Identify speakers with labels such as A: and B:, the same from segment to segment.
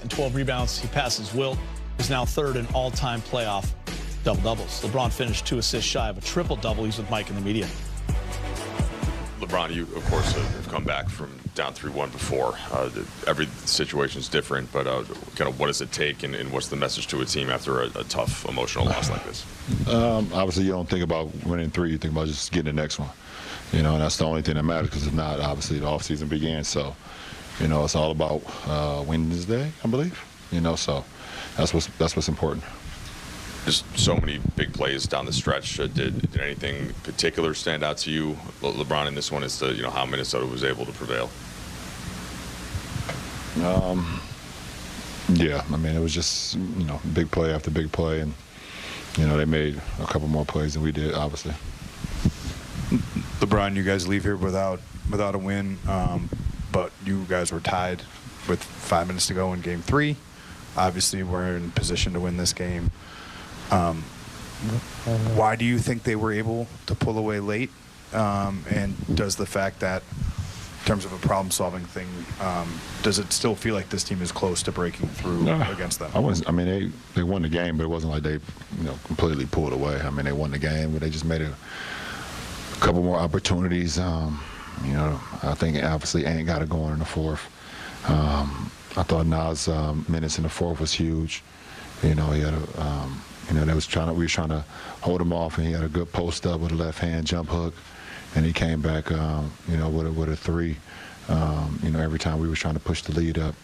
A: and 12 rebounds. He passes Wilt, who's now third in all-time playoff double-doubles. LeBron finished 2 assists shy of a triple-double. He's with Mike in the media.
B: LeBron, you, of course, have come back from down 3-1 before. Every situation is different, but kind of what does it take, and what's the message to a team after a tough emotional loss like this?
C: Obviously, you don't think about winning 3. You think about just getting the next one. You know, and that's the only thing that matters, because if not, obviously, the offseason began. So, you know, it's all about Wednesday, I believe. You know, so that's what's important.
B: Just so many big plays down the stretch. Did anything particular stand out to you, LeBron, in this one, as to how Minnesota was able to prevail?
C: Yeah, I mean, it was just big play after big play, and they made a couple more plays than we did, obviously.
D: LeBron, you guys leave here without a win, but you guys were tied with 5 minutes to go in Game 3. Obviously, we're in position to win this game. Why do you think they were able to pull away late? And does the fact that, in terms of a problem-solving thing, does it still feel like this team is close to breaking through against them?
C: I mean, they won the game, but it wasn't like they completely pulled away. I mean, they won the game, but they just made a couple more opportunities. I think obviously Ant got it going in the fourth. I thought Nas' minutes in the fourth was huge. He had a we was trying to hold him off, and he had a good post up with a left hand jump hook, and he came back with a 3. Every time we were trying to push the lead up.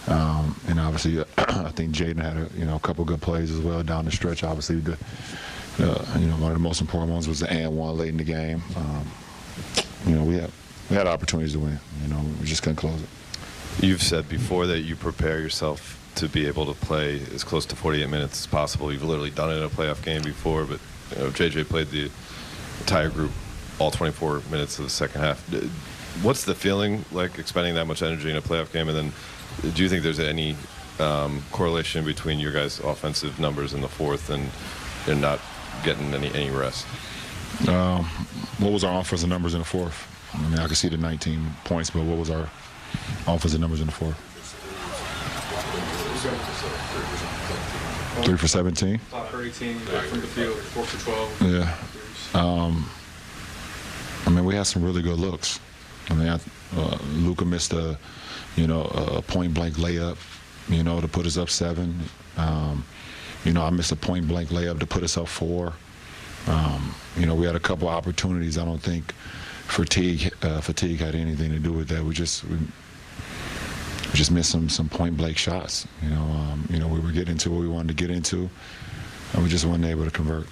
C: And obviously, I think Jaden had a couple good plays as well down the stretch. Obviously, one of the most important ones was the and one late in the game. We had opportunities to win. We just couldn't close it.
E: You've said before that you prepare yourself to be able to play as close to 48 minutes as possible. You've literally done it in a playoff game before, but JJ played the entire group all 24 minutes of the second half. What's the feeling like expending that much energy in a playoff game? And then do you think there's any correlation between your guys' offensive numbers in the fourth and not getting any rest?
C: What was our offensive numbers in the fourth? I mean, I could see the 19 points, but what was our offensive numbers in the fourth? 3 for 17.
F: Top for 18 from the field, 4 for 12.
C: Yeah. I mean, we had some really good looks. I mean, Luka missed a point-blank layup, to put us up 7. I missed a point-blank layup to put us up 4. We had a couple opportunities. I don't think fatigue had anything to do with that. We just missed some point-blank shots. We were getting to what we wanted to get into, and we just weren't able to convert.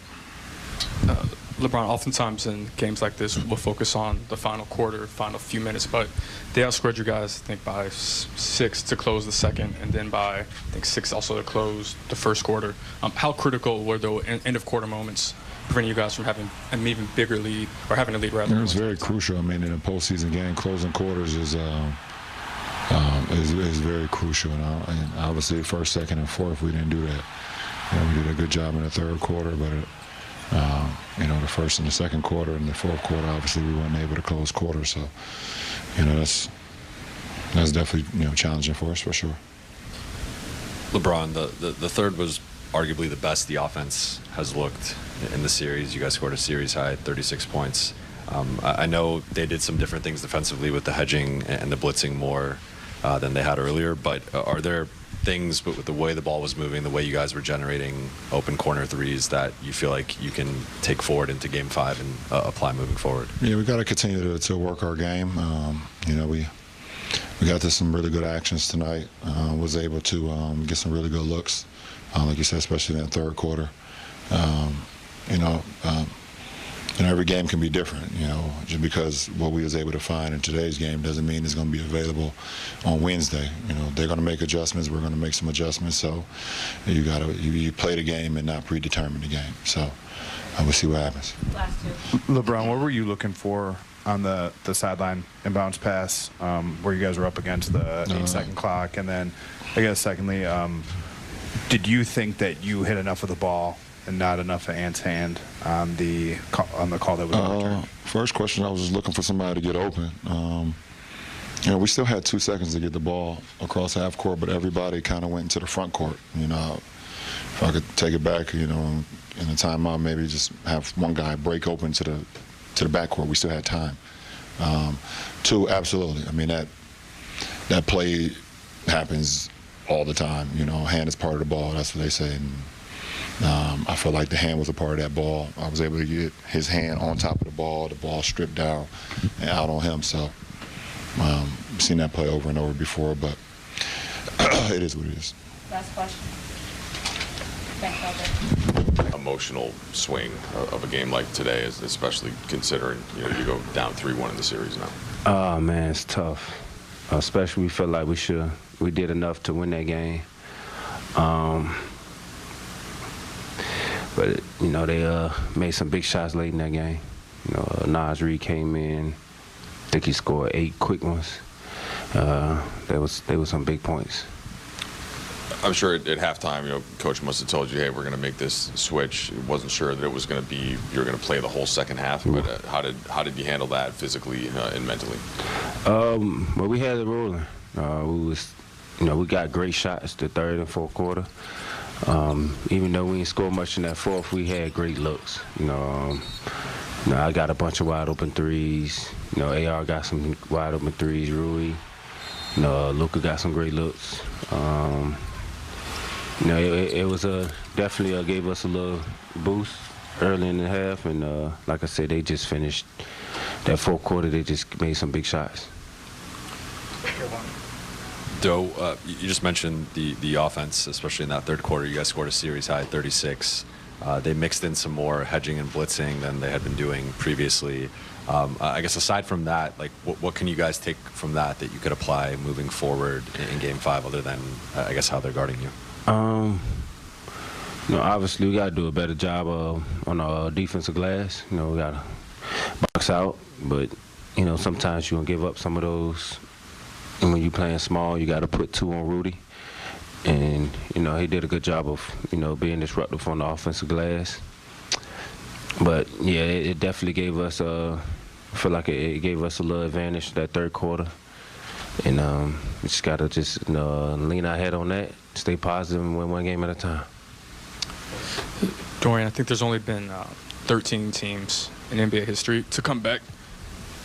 F: LeBron, oftentimes in games like this, we'll focus on the final quarter, final few minutes, but they outscored you guys, I think, by 6 to close the second, and then by, I think, 6 also to close the first quarter. How critical were the end-of-quarter moments preventing you guys from having an even bigger lead, or having a lead rather?
C: It was very crucial. I mean, in a postseason game, closing quarters is very crucial. And obviously, first, second, and fourth, we didn't do that. We did a good job in the third quarter, but the first and the second quarter and the fourth quarter, obviously, we weren't able to close quarters. So, that's definitely challenging for us for sure.
G: LeBron, the third was arguably the best the offense has looked in the series. You guys scored a series high, 36 points. I know they did some different things defensively with the hedging and the blitzing more than they had earlier, but are there things with the way the ball was moving, the way you guys were generating open corner threes, that you feel like you can take forward into Game 5 and apply moving forward? Yeah,
C: we got to continue to work our game. We got to some really good actions tonight. Was able to get some really good looks, like you said, especially in that third quarter. Every game can be different, just because what we was able to find in today's game doesn't mean it's going to be available on Wednesday. They're going to make adjustments. We're going to make some adjustments. So you play the game and not predetermine the game. So we'll see what happens.
H: Last 2.
D: LeBron, what were you looking for on the sideline inbounds pass where you guys were up against the 8-second clock? And then, I guess, secondly, did you think that you hit enough of the ball and not enough of Ant's hand on the call that was returned?
C: First question, I was just looking for somebody to get open. You know, we still had 2 seconds to get the ball across half court, but everybody kind of went into the front court. You know, if I could take it back, you know, in a timeout, maybe just have one guy break open to the back court. We still had time. 2, absolutely. I mean, that play happens all the time. You know, hand is part of the ball. That's what they say. And, I feel like the hand was a part of that ball. I was able to get his hand on top of the ball stripped down and out on him. So I've seen that play over and over before, but it is what it is.
H: Last question. Thanks,
B: Emotional swing of a game like today, especially considering you go down 3-1 in the series now.
I: Oh man, it's tough. Especially we feel like we did enough to win that game. But you know they made some big shots late in that game. You know, Nas Reed came in. I think he scored 8 quick ones. There was some big points.
B: I'm sure at halftime, Coach must have told you, hey, we're going to make this switch. Wasn't sure that it was going to be you're going to play the whole second half. But how did you handle that physically and mentally?
I: Well, we had it rolling. We got great shots the third and fourth quarter. Even though we didn't score much in that fourth, we had great looks. I got a bunch of wide open threes. AR got some wide open threes. Rui. Luka got some great looks. It was definitely gave us a little boost early in the half, and like I said, they just finished that fourth quarter. They just made some big shots.
G: Doe, you just mentioned the offense, especially in that third quarter. You guys scored a series high 36. They mixed in some more hedging and blitzing than they had been doing previously. I guess aside from that, like what can you guys take from that you could apply moving forward in Game 5, other than I guess how they're guarding you?
I: Obviously we got to do a better job on our defensive glass. We got to box out, but sometimes you're gonna give up some of those. And when you're playing small, you got to put 2 on Rudy. And, he did a good job of, being disruptive on the offensive glass. But, yeah, it definitely gave us, I feel like it gave us a little advantage that third quarter. And we just got to lean our head on that, stay positive, and win one game at a time.
F: Dorian, I think there's only been 13 teams in NBA history to come back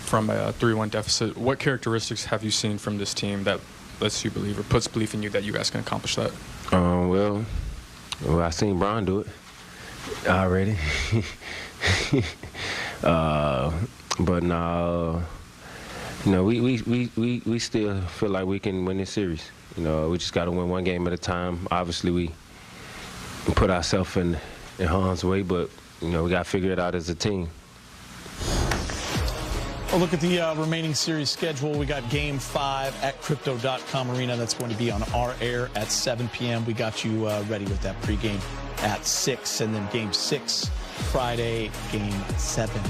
F: from a 3-1 deficit. What characteristics have you seen from this team that lets you believe or puts belief in you that you guys can accomplish that?
I: Well, I seen Bron do it already. But no, we still feel like we can win this series. We just got to win one game at a time. Obviously, we put ourselves in harm's way, but we got to figure it out as a team.
A: Well, look at the remaining series schedule. We got Game 5 at Crypto.com Arena. That's going to be on our air at 7 p.m. We got you ready with that pregame at 6, and then Game 6 Friday, Game 7